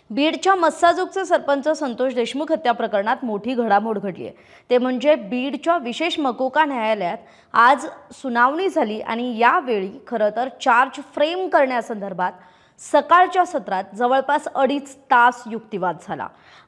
बीडच्या मस्साजोगचे सरपंच संतोष देशमुख हत्या प्रकरणात मोठी घडामोड घडली आहे। ते म्हणजे बीडच्या विशेष मकोका न्यायालयात आज सुनावणी झाली आणि यावेळी खरं तर चार्ज फ्रेम करण्यासंदर्भात सकाळच्या सत्रात जवळपास 2.5 तास युक्तिवाद झाला।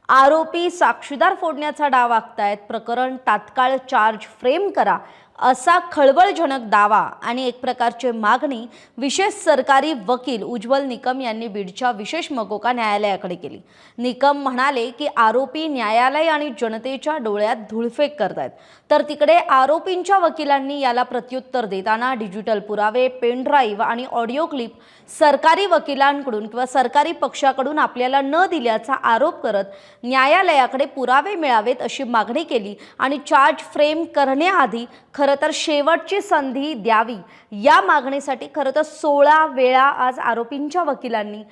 आरोपी साक्षीदार फोडण्याचा डाव आखतायत, प्रकरण तात्काळ चार्ज फ्रेम करा असा खळबळजनक दावा आणि एक प्रकारची मागणी विशेष सरकारी वकील उज्ज्वल निकम यांनी बीडच्या विशेष मकोका न्यायालयाकडे केली। निकम म्हणाले की आरोपी न्यायालय आणि जनतेच्या डोळ्यात धूळफेक करतायत, तर तिकडे आरोपींच्या वकिलांनी याला प्रत्युत्तर देताना डिजिटल पुरावे, पेन ड्राईव्ह आणि ऑडिओ क्लिप सरकारी वकिलांकडून किंवा सरकारी पक्षाकडून आपल्याला न दिल्याचा आरोप करत न्यायालयाकडे पुरावे मिळावेत अशी मागणी केली आणि चार्ज फ्रेम करण्याआधी खरं तर शेवटची संधी द्यावी या मागणीसाठी खरं तर 16 वेळा आज आरोपींच्या वकिलांनी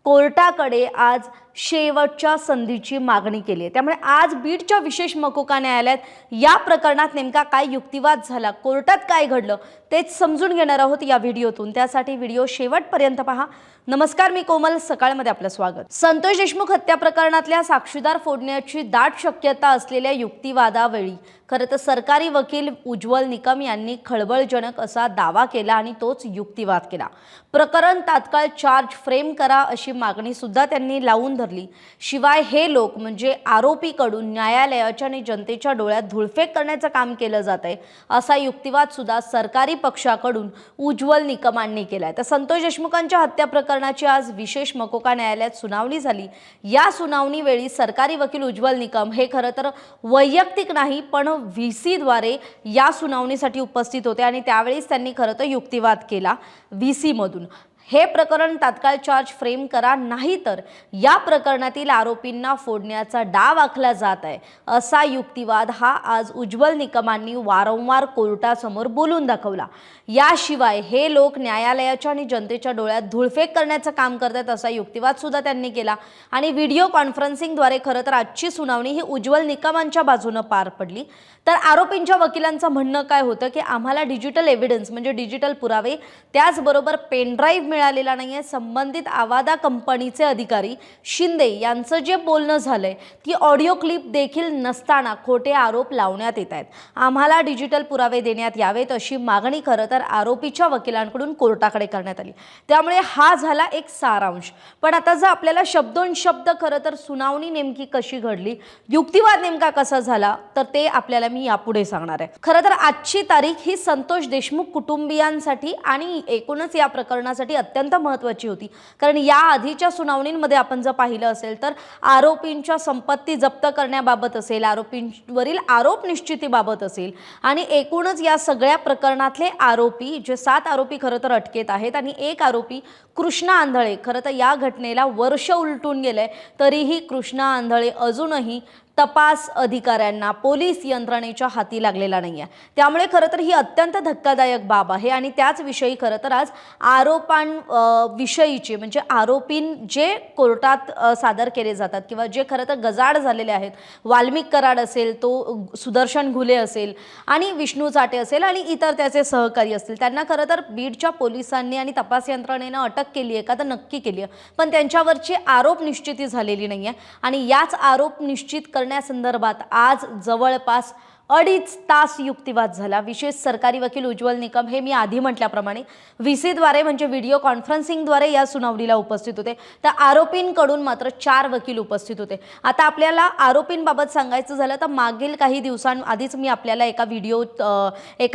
कोर्टाकडे आज शेवटच्या संधीची मागणी केली आहे। त्यामुळे आज बीडच्या विशेष मकोका न्यायालयात या प्रकरणात नेमका काय युक्तिवाद झाला, कोर्टात काय घडलं तेच समजून घेणार आहोत या व्हिडिओतून। त्यासाठी व्हिडिओ शेवटपर्यंत पहा। नमस्कार, मी कोमल, सकाळमध्ये आपलं स्वागत। संतोष देशमुख हत्या प्रकरणातल्या साक्षीदार फोडण्याची दाट शक्यता असलेल्या युक्तिवादावेळी खरं तर सरकारी वकील उज्ज्वल निकम यांनी खळबळजनक असा दावा केला आणि तोच युक्तिवाद केला। प्रकरण तात्काळ चार्ज फ्रेम करा अशी मागणी सुद्धा त्यांनी लावून धरली। शिवाय हे लोक म्हणजे आरोपीकडून न्यायालयाच्या आणि जनतेच्या डोळ्यात धूळफेक करण्याचं काम केलं जात आहे असा युक्तिवाद सुद्धा सरकारी पक्षाकडून उज्ज्वल निकमांनी केलाय। तर संतोष देशमुखांच्या हत्या प्रकरणाची आज विशेष मकोका न्यायालयात सुनावणी झाली। या सुनावणीवेळी सरकारी वकील उज्ज्वल निकम हे खरं तर वैयक्तिक नाही पण व्हीसी द्वारे या सुनावणीसाठी उपस्थित होते आणि त्यावेळीच त्यांनी खरं तर युक्तिवाद केला व्हीसी मधून। हे प्रकरण तात्काळ चार्ज फ्रेम करा, नाही तर या प्रकरणातील आरोपींना फोडण्याचा डाव आखला जात आहे असा युक्तिवाद हा आज उज्ज्वल निकमांनी वारंवार कोर्टासमोर बोलून दाखवला। याशिवाय हे लोक न्यायालयाच्या आणि जनतेच्या डोळ्यात धूळफेक करण्याचं काम करतात असा युक्तिवाद सुद्धा त्यांनी केला आणि व्हिडिओ कॉन्फरन्सिंगद्वारे खरं तर आजची सुनावणी ही उज्ज्वल निकमांच्या बाजूने पार पडली। तर आरोपींच्या वकिलांचं म्हणणं काय होतं की आम्हाला डिजिटल एव्हिडन्स म्हणजे डिजिटल पुरावे, त्याचबरोबर पेन ड्राईव्ह मिळालेला नाहीये। संबंधित आवादा कंपनीचे अधिकारी शिंदे यांचं जे बोलणं झालंय ती ऑडिओ क्लिप देखील नसताना खोटे आरोप लावण्यात येत आहेत। आम्हाला डिजिटल पुरावे देण्यात यावेत अशी मागणी खरं तर आरोपीच्या वकिलांकडून कोर्टाकडे करण्यात आली। त्यामुळे हा झाला एक सारांश। पण आता जर आपल्याला शब्दोन शब्द खरं तर सुनावणी नेमकी कशी घडली, युक्तिवाद नेमका कसा झाला, तर ते आपल्याला मी यापुढे सांगणार आहे। खरं तर आजची तारीख ही संतोष देशमुख कुटुंबियांसाठी आणि एकूणच या प्रकरणासाठी अत्यंत महत्त्वाची होती, कारण या आधीच्या सुनावणींमध्ये आपण जर पाहिलं असेल तर आरोपींच्या संपत्ती जप्त करण्याबाबत असेल, आरोपींवरील आरोप निश्चितीबाबत असेल आणि एकूणच या सगळ्या प्रकरणातले आरोपी जे 7 आरोपी खरं तर अटकेत आहेत आणि एक आरोपी कृष्णा आंधळे, खरं तर या घटनेला वर्ष उलटून गेलंय तरीही कृष्णा आंधळे अजूनही तपास अधिकाऱ्यांना, पोलीस यंत्रणेच्या हाती लागलेला नाहीये। त्यामुळे खरं तर ही अत्यंत धक्कादायक बाब आहे आणि त्याच विषयी खरं तर आज आरोपांविषयीचे म्हणजे आरोपीं जे कोर्टात सादर केले जातात किंवा जे खरं तर गजाड झालेले आहेत, वाल्मिक कराड असेल, तो सुदर्शन घुले असेल आणि विष्णू चाटे असेल आणि इतर त्याचे सहकारी असतील, त्यांना खरं तर बीडच्या पोलिसांनी आणि तपास यंत्रणेनं अटक केली आहे का तर नक्की केली आहे, पण त्यांच्यावरची आरोप निश्चिती झालेली नाहीये आणि याच आरोप निश्चित करण्यासंदर्भात आज जवळपास 2.5 तास युक्तिवाद झाला। विशेष सरकारी वकील उज्ज्वल निकम हे मी आधी म्हटल्याप्रमाणे व्हीसीद्वारे म्हणजे व्हिडिओ कॉन्फरन्सिंगद्वारे या सुनावणीला उपस्थित होते, तर आरोपींकडून मात्र 4 वकील उपस्थित होते। आता आपल्याला आरोपींबाबत सांगायचं झालं तर मागील काही दिवसांआधीच मी आपल्याला एका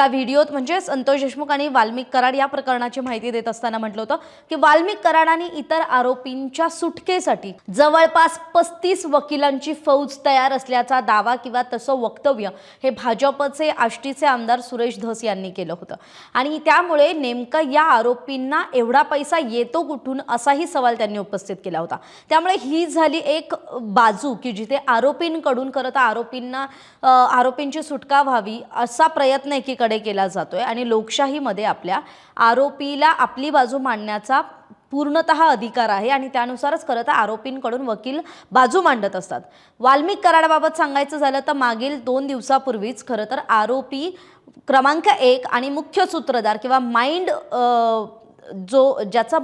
व्हिडिओत म्हणजे संतोष देशमुख आणि वाल्मिक कराड या प्रकरणाची माहिती देत असताना म्हटलं होतं की वाल्मिक कराड आणि इतर आरोपींच्या सुटकेसाठी जवळपास 35 वकिलांची फौज तयार असल्याचा दावा किंवा तसं वक्तव्य हे भाजपचे आष्टीचे आमदार सुरेश धस यांनी केलं होतं आणि त्यामुळे नेमकं या आरोपींना एवढा पैसा येतो कुठून असाही सवाल त्यांनी उपस्थित केला होता। त्यामुळे ही झाली एक बाजू की जिथे आरोपींकडून खरं तर आरोपींची सुटका व्हावी असा प्रयत्न एकीकडे केला जातोय आणि लोकशाहीमध्ये आपल्या आरोपीला आपली बाजू मांडण्याचा पूर्णतः अधिकार आहे आणि त्यानुसारच खरं तर आरोपींकडून वकील बाजू मांडत असतात। वाल्मिक कराडाबाबत सांगायचं झालं तर मागील 2 दिवसापूर्वीच खरं तर आरोपी क्रमांक 1 आणि मुख्य सूत्रधार किंवा माइंड जो ज्याचा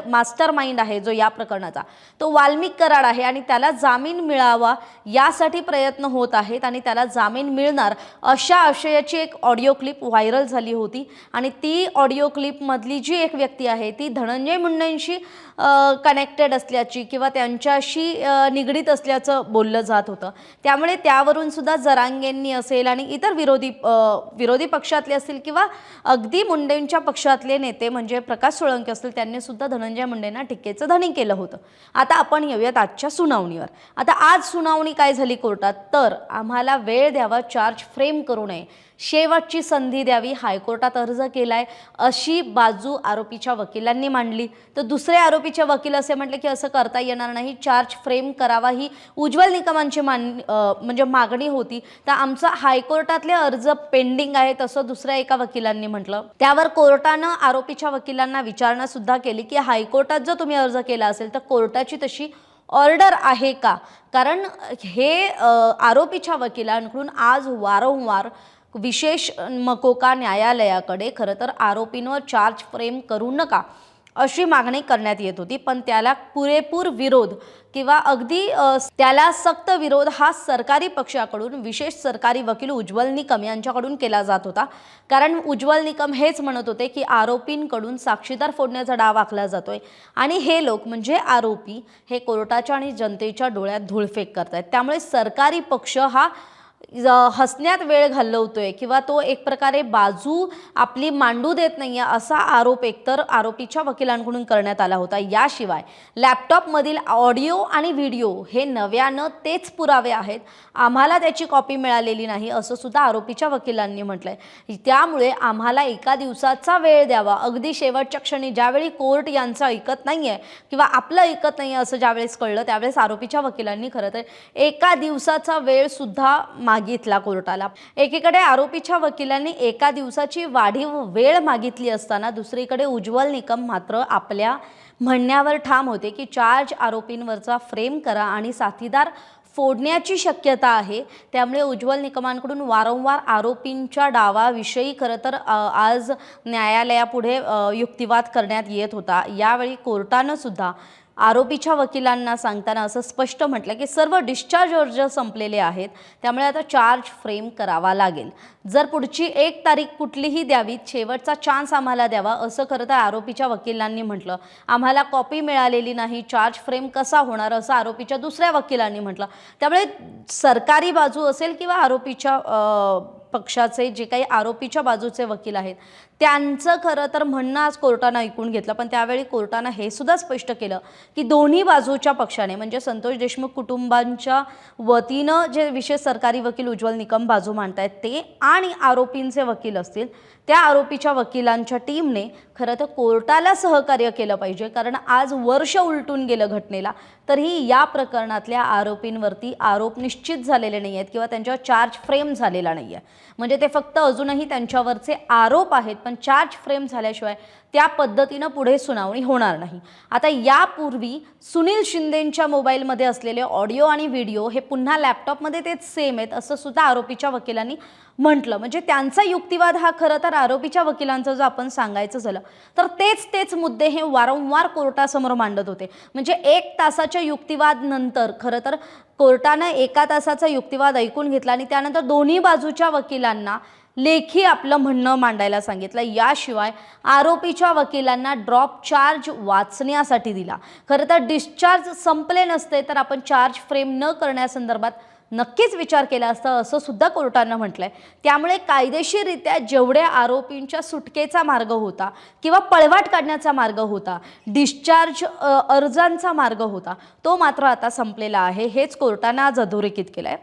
मास्टर माइंड आहे जो या प्रकरणाचा, तो वाल्मिक कराड आहे आणि त्याला जामीन मिळावा यासाठी प्रयत्न होत आहेत आणि त्याला जामीन मिळणार अशा आशयाची एक ऑडिओ क्लिप व्हायरल झाली होती आणि ती ऑडिओ क्लिपमधली जी एक व्यक्ती आहे ती धनंजय मुंडेंशी कनेक्टेड असल्याची किंवा त्यांच्याशी निगडीत असल्याचं बोललं जात होतं. त्यामुळे त्यावरून सुद्धा जरांगेंनी असेल आणि इतर विरोधी पक्षातले असतील किंवा अगदी मुंडेंच्या पक्षातले नेते म्हणजे प्रकाश सोळंके असतील त्यांनी सुद्धा धनंजय मुंडेंना टीकेचं धनी केलं होतं. आता आपण येऊयात आजच्या सुनावणीवर. आता आज सुनावणी काय झाली कोर्टात, तर आम्हाला वेळ द्यावा, चार्ज फ्रेम करू नये, शेवटची संधी द्यावी, हायकोर्टात अर्ज केलाय अशी बाजू आरोपीच्या वकिलांनी मांडली. तर दुसरे आरोपीचे वकील असे म्हटले की असं करता येणार नाही, चार्ज फ्रेम करावा ही उज्ज्वल निकमांची म्हणजे मागणी होती. तर आमचा हायकोर्टातले अर्ज पेंडिंग आहेत असं दुसऱ्या एका वकिलांनी म्हटलं. त्यावर कोर्टानं आरोपीच्या वकिलांना विचारणा सुद्धा केली की हायकोर्टात जर तुम्ही अर्ज केला असेल तर कोर्टाची तशी ऑर्डर आहे का, कारण हे आरोपीच्या वकिलांकडून आज वारंवार विशेष मकोका न्यायालयाकडे खरं तर आरोपींवर चार्ज फ्रेम करू नका अशी मागणी करण्यात येत होती. पण त्याला पुरेपूर विरोध किंवा अगदी त्याला सक्त विरोध हा सरकारी पक्षाकडून विशेष सरकारी वकील उज्ज्वल निकम यांच्याकडून केला जात होता. कारण उज्ज्वल निकम हेच म्हणत होते की आरोपींकडून साक्षीदार फोडण्याचा डाव आखला जातोय आणि हे लोक म्हणजे आरोपी हे कोर्टाच्या आणि जनतेच्या डोळ्यात धूळफेक करतायत. त्यामुळे सरकारी पक्ष हा हसण्यात वेळ घालवतोय किंवा तो एक प्रकारे बाजू आपली मांडू देत नाहीये असा आरोप एकतर आरोपीच्या वकिलांकडून करण्यात आला होता. याशिवाय लॅपटॉपमधील ऑडिओ आणि व्हिडिओ हे नव्यानं तेच पुरावे आहेत, आम्हाला त्याची कॉपी मिळालेली नाही असं सुद्धा आरोपीच्या वकिलांनी म्हटलंय. त्यामुळे आम्हाला एका दिवसाचा वेळ द्यावा, अगदी शेवटच्या क्षणी ज्यावेळी कोर्ट यांचं ऐकत नाहीये किंवा आपलं ऐकत नाहीये असं ज्यावेळेस कळलं त्यावेळेस आरोपीच्या वकिलांनी खरं तर एका दिवसाचा वेळ सुद्धा मागितला कोर्टाला. एकीकडे आरोपीच्या वकिलांनी एका दिवसाची वाढीव वेळ मागितली असताना दुसरीकडे उज्ज्वल निकम मात्र आपल्या म्हणण्यावर ठाम होते की चार्ज आरोपींवरचा फ्रेम करा आणि साथीदार फोडण्याची शक्यता आहे. त्यामुळे उज्ज्वल निकमांकडून वारंवार आरोपींच्या डावाविषयी खरं तर आज न्यायालयापुढे युक्तिवाद करण्यात येत होता. यावेळी कोर्टानं सुद्धा आरोपीच्या वकिलांना सांगताना असं स्पष्ट म्हटलं की सर्व डिस्चार्ज अर्ज संपलेले आहेत, त्यामुळे आता चार्ज फ्रेम करावा लागेल. जर पुढची एक तारीख कुठलीही द्यावी, शेवटचा चान्स आम्हाला द्यावा असं खरं तर आरोपीच्या वकिलांनी म्हटलं. आम्हाला कॉपी मिळालेली नाही, चार्ज फ्रेम कसा होणार असं आरोपीच्या दुसऱ्या वकिलांनी म्हटलं. त्यामुळे सरकारी बाजू असेल किंवा आरोपीच्या पक्षाचे जे काही आरोपीच्या बाजूचे वकील आहेत त्यांचं खरं तर म्हणणं आज कोर्टानं ऐकून घेतलं. पण त्यावेळी कोर्टानं हे सुद्धा स्पष्ट केलं की दोन्ही बाजूच्या पक्षाने म्हणजे संतोष देशमुख कुटुंबांच्या वतीनं जे विशेष सरकारी वकील उज्ज्वल निकम बाजू मांडतायत ते आणि आरोपींचे वकील असतील त्या आरोपीच्या वकिलांच्या टीमने खरं तर कोर्टाला सहकार्य केलं पाहिजे. कारण आज वर्ष उलटून गेलं घटनेला तरीही या प्रकरणातल्या आरोपींवरती आरोप निश्चित झालेले नाही आहेत किंवा त्यांच्यावर चार्ज फ्रेम झालेला नाही आहे. म्हणजे ते फक्त अजूनही त्यांच्यावरचे आरोप आहेत पण चार्ज फ्रेम झाल्याशिवाय त्या पद्धतीनं पुढे सुनावणी होणार नाही. आता यापूर्वी सुनील शिंदेंच्या मोबाईलमध्ये असलेले ऑडिओ आणि व्हिडिओ हे पुन्हा लॅपटॉपमध्ये तेच सेम आहेत असं सुद्धा आरोपीच्या वकिलांनी म्हटलं. म्हणजे त्यांचा युक्तिवाद हा खरं तर आरोपीच्या वकिलांचा जो आपण सांगायचं झालं तर तेच मुद्दे हे वारंवार कोर्टासमोर मांडत होते. म्हणजे 1 तासाच्या युक्तिवाद नंतर खरं तर कोर्टानं 1 तासाचा युक्तिवाद ऐकून घेतला आणि त्यानंतर दोन्ही बाजूच्या वकिलांना लेखी आपलं म्हणणं मांडायला सांगितलं. याशिवाय आरोपीच्या वकिलांना ड्रॉप चार्ज वाचण्यासाठी दिला. खरं तर डिस्चार्ज संपले नसते तर आपण चार्ज फ्रेम न करण्यासंदर्भात नक्कीच विचार केला असता असं सुद्धा कोर्टानं म्हटलंय. त्यामुळे कायदेशीररित्या जेवढ्या आरोपींच्या सुटकेचा मार्ग होता किंवा पळवाट काढण्याचा मार्ग होता, डिस्चार्ज अर्जांचा मार्ग होता, तो मात्र आता संपलेला आहे. हेच कोर्टानं आज अधोरेखित केलंय.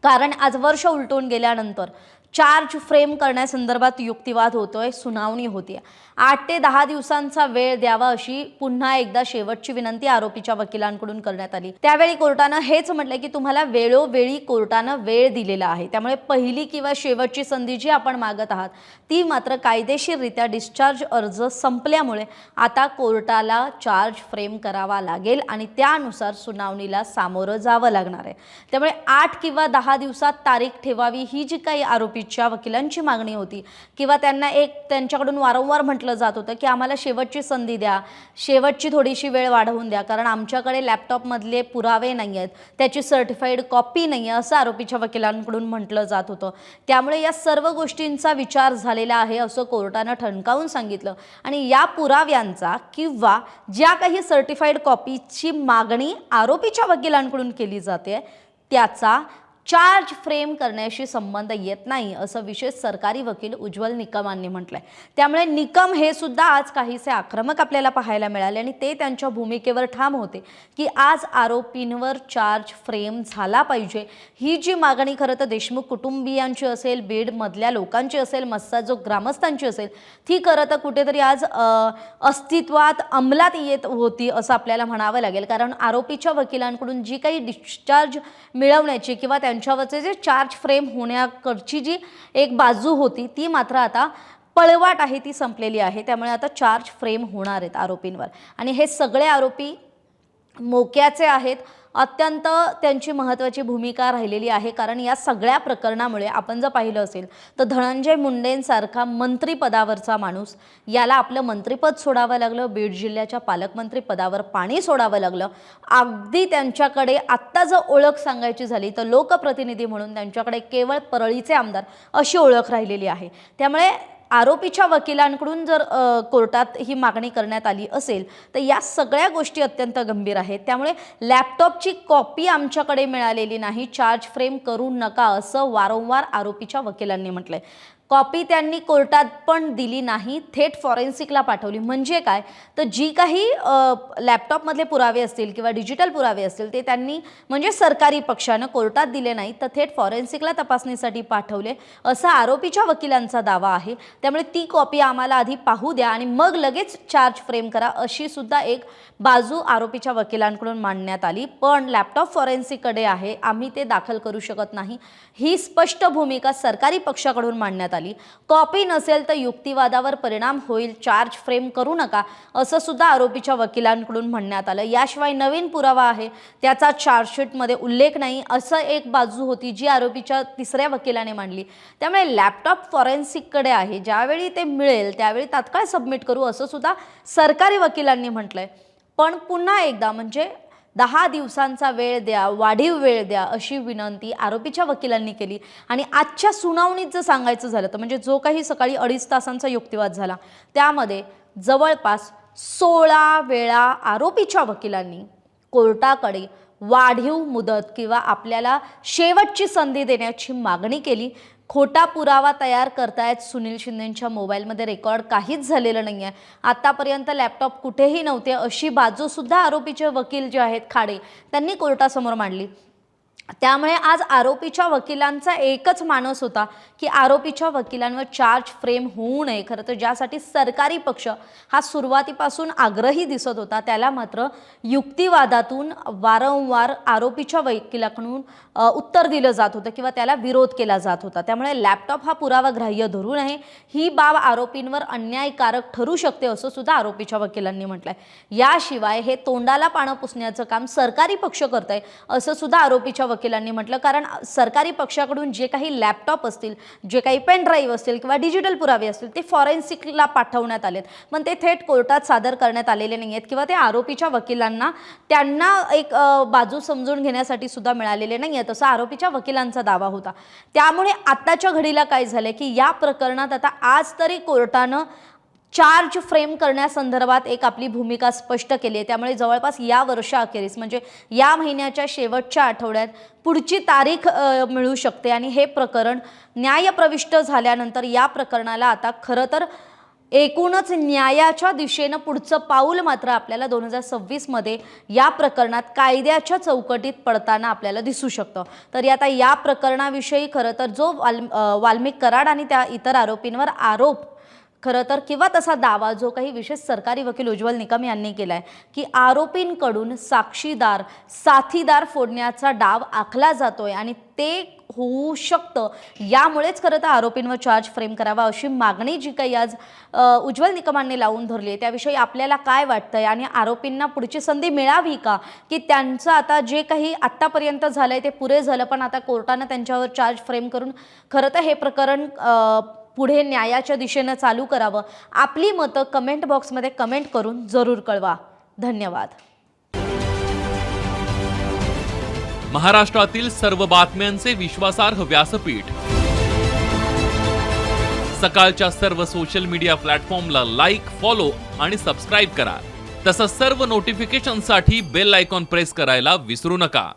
कारण आज वर्ष उलटून गेल्यानंतर चार्ज फ्रेम करण्यासंदर्भात युक्तिवाद होतोय, सुनावणी होतीये. 8 ते 10 दिवसांचा वेळ द्यावा अशी पुन्हा एकदा शेवटची विनंती आरोपीच्या वकिलांकडून करण्यात आली. त्यावेळी कोर्टानं हेच म्हटलं की तुम्हाला वेळोवेळी कोर्टानं वेळ दिलेला आहे, त्यामुळे पहिली किंवा शेवटची संधी जी आपण मागत आहात ती मात्र कायदेशीररित्या डिस्चार्ज अर्ज संपल्यामुळे आता कोर्टाला चार्ज फ्रेम करावा लागेल आणि त्यानुसार सुनावणीला सामोरं जावं लागणार आहे. त्यामुळे 8 किंवा 10 दिवसात तारीख ठेवावी ही जी काही आरोपी आरोपीच्या वकिलांची मागणी होती किंवा त्यांना त्यांच्याकडून वारंवार म्हटलं जात होतं की आम्हाला शेवटची संधी द्या, शेवटची थोडीशी वेळ वाढवून द्या, कारण आमच्याकडे लॅपटॉपमधले पुरावे नाही आहेत, त्याची सर्टिफाईड कॉपी नाही आहे, असं आरोपीच्या वकिलांकडून म्हटलं जात होतं. त्यामुळे या सर्व गोष्टींचा विचार झालेला आहे असं कोर्टानं ठणकावून सांगितलं आणि या पुराव्यांचा किंवा ज्या काही सर्टिफाईड कॉपीची मागणी आरोपीच्या वकिलांकडून केली जाते त्याचा चार्ज फ्रेम करण्याशी संबंध येत नाही असं विशेष सरकारी वकील उज्ज्वल निकमांनी म्हटलंय. त्यामुळे निकम हे सुद्धा आज काहीसे आक्रमक आपल्याला पाहायला मिळाले आणि ते त्यांच्या भूमिकेवर ठाम होते की आज आरोपींवर चार्ज फ्रेम झाला पाहिजे. ही जी मागणी खरं तर देशमुख कुटुंबियांची असेल, बीडमधल्या लोकांची असेल, मस्साजोग ग्रामस्थांची असेल, ती खरं तर कुठेतरी आज अस्तित्वात अंमलात येत होती असं आपल्याला म्हणावं लागेल. कारण आरोपीच्या वकिलांकडून जी काही डिस्चार्ज मिळवण्याची किंवा त्यांच्यावरचे जे चार्ज फ्रेम होण्याकडची जी एक बाजू होती ती मात्र आता पळवाट आहे, ती संपलेली आहे. त्यामुळे आता चार्ज फ्रेम होणार आहेत आरोपींवर आणि हे सगळे आरोपी मोक्याचे आहेत. अत्यंत त्यांची महत्त्वाची भूमिका राहिलेली आहे कारण या सगळ्या प्रकरणामुळे आपण जर पाहिलं असेल तर धनंजय मुंडेंसारखा मंत्रिपदावरचा माणूस याला आपलं मंत्रिपद सोडावं लागलं, बीड जिल्ह्याच्या पालकमंत्री पदावर पाणी सोडावं लागलं. अगदी त्यांच्याकडे आत्ता जर ओळख सांगायची झाली तर लोकप्रतिनिधी म्हणून त्यांच्याकडे केवळ परळीचे आमदार अशी ओळख राहिलेली आहे. त्यामुळे आरोपीच्या वकिलांकडून जर कोर्टात ही मागणी करण्यात आली असेल तर या सगळ्या गोष्टी अत्यंत गंभीर आहेत. त्यामुळे लॅपटॉपची कॉपी आमच्याकडे मिळालेली नाही, चार्ज फ्रेम करू नका असं वारंवार आरोपीच्या वकिलांनी म्हटलंय. कॉपी त्यांनी कोर्टात पण दिली नाही, थेट फॉरेन्सिकला पाठवली. म्हणजे काय तर जी काही लॅपटॉपमधले पुरावे असतील किंवा डिजिटल पुरावे असतील ते त्यांनी म्हणजे सरकारी पक्षानं कोर्टात दिले नाही तर थेट फॉरेन्सिकला तपासणीसाठी पाठवले असा आरोपीच्या वकिलांचा दावा आहे. त्यामुळे ती कॉपी आम्हाला आधी पाहू द्या आणि मग लगेच चार्ज फ्रेम करा अशी सुद्धा एक बाजू आरोपीच्या वकिलांकडून मांडण्यात आली. पण लॅपटॉप फॉरेन्सिककडे आहे, आम्ही ते दाखल करू शकत नाही ही स्पष्ट भूमिका सरकारी पक्षाकडून मांडण्यात आली. कॉपी नसेल तर युक्तिवादावर परिणाम होईल, चार्ज फ्रेम करू नका असं सुद्धा आरोपीच्या वकिलांकडून म्हणण्यात आलं. याशिवाय नवीन पुरावा आहे त्याचा चार्जशीटमध्ये उल्लेख नाही असं एक बाजू होती जी आरोपीच्या तिसऱ्या वकिलाने मांडली. त्यामुळे लॅपटॉप फॉरेन्सिककडे आहे, ज्यावेळी ते मिळेल त्यावेळी तात्काळ सबमिट करू असं सुद्धा सरकारी वकिलांनी म्हटलंय. पण पुन्हा एकदा म्हणजे 10 दिवसांचा वेळ द्या, वाढीव वेळ द्या अशी विनंती आरोपीच्या वकिलांनी केली. आणि आजच्या सुनावणीत जर सांगायचं झालं तर म्हणजे जो काही सकाळी 2.5 तासांचा युक्तिवाद झाला त्यामध्ये जवळपास 16 वेळा आरोपीच्या वकिलांनी कोर्टाकडे वाढीव मुदत किंवा आपल्याला शेवटची संधी देण्याची मागणी केली. खोटा पुरावा तयार करतायत, सुनील शिंदेंच्या मोबाईलमध्ये रेकॉर्ड काहीच झालेलं नाही आहे, आतापर्यंत लॅपटॉप कुठेही नव्हते अशी बाजूसुद्धा आरोपीचे वकील जे आहेत खाडे त्यांनी कोर्टासमोर मांडली. त्यामुळे आज आरोपीच्या वकिलांचा एकच मानस होता की आरोपीच्या वकिलांवर चार्ज फ्रेम होऊ नये. खरं तर ज्यासाठी सरकारी पक्ष हा सुरुवातीपासून आग्रही दिसत होता त्याला मात्र युक्तिवादातून वारंवार आरोपीच्या वकिलाकडून उत्तर दिलं जात होतं किंवा त्याला विरोध केला जात होता. त्यामुळे लॅपटॉप हा पुरावा ग्राह्य धरू नये, ही बाब आरोपींवर अन्यायकारक ठरू शकते असं सुद्धा आरोपीच्या वकिलांनी म्हटलंय. याशिवाय हे तोंडाला पानं पुसण्याचं काम सरकारी पक्ष करतंय असं सुद्धा आरोपीच्या वकिलांनी म्हटलं. कारण सरकारी पक्षाकडून जे काही लॅपटॉप असतील, जे काही पेन ड्राईव्ह असतील किंवा डिजिटल पुरावे असतील ते फॉरेन्सिकला पाठवण्यात आलेत, पण ते थेट कोर्टात सादर करण्यात आलेले नाही आहेत किंवा ते आरोपीच्या वकिलांना त्यांना एक बाजू समजून घेण्यासाठी सुद्धा मिळालेले नाही आहेत असं आरोपीच्या वकिलांचा दावा होता. त्यामुळे आत्ताच्या घडीला काय झालं की या प्रकरणात आता आज तरी कोर्टानं चार्ज फ्रेम करण्यासंदर्भात एक आपली भूमिका स्पष्ट केली आहे. त्यामुळे जवळपास या वर्षाअखेरीस म्हणजे या महिन्याच्या शेवटच्या आठवड्यात पुढची तारीख मिळू शकते आणि हे प्रकरण न्यायप्रविष्ट झाल्यानंतर या प्रकरणाला आता खरं तर एकूणच न्यायाच्या दिशेनं पुढचं पाऊल मात्र आपल्याला 2026 मध्ये या प्रकरणात कायद्याच्या चौकटीत पडताना आपल्याला दिसू शकतं. तरी आता या प्रकरणाविषयी खरं तर जो वाल्मिक कराड आणि त्या इतर आरोपींवर आरोप खरं तर किंवा तसा दावा जो काही विशेष सरकारी वकील उज्ज्वल निकम यांनी केलाय की आरोपींकडून साक्षीदार साथीदार फोडण्याचा डाव आखला जातोय आणि ते होऊ शकतं. यामुळेच खरं तर आरोपींवर चार्ज फ्रेम करावा अशी मागणी जी काही आज उज्ज्वल निकमांनी लावून धरली आहे, त्याविषयी आपल्याला काय वाटतंय आणि आरोपींना पुढची संधी मिळावी का, की त्यांचं आता जे काही आत्तापर्यंत झालंय ते पुरे झालं, पण आता कोर्टानं त्यांच्यावर चार्ज फ्रेम करून खरं तर हे प्रकरण पुढे न्यायाच्या दिशेनं चालू करावं. आपली मतं कमेंट बॉक्समध्ये कमेंट करून जरूर कळवा. धन्यवाद. महाराष्ट्रातील सर्व बातम्यांचे विश्वासार्ह व्यासपीठ, सकाळच्या सर्व सोशल मीडिया प्लॅटफॉर्मला लाईक, फॉलो आणि सबस्क्राईब करा. तसंच सर्व नोटिफिकेशनसाठी बेल आयकॉन प्रेस करायला विसरू नका.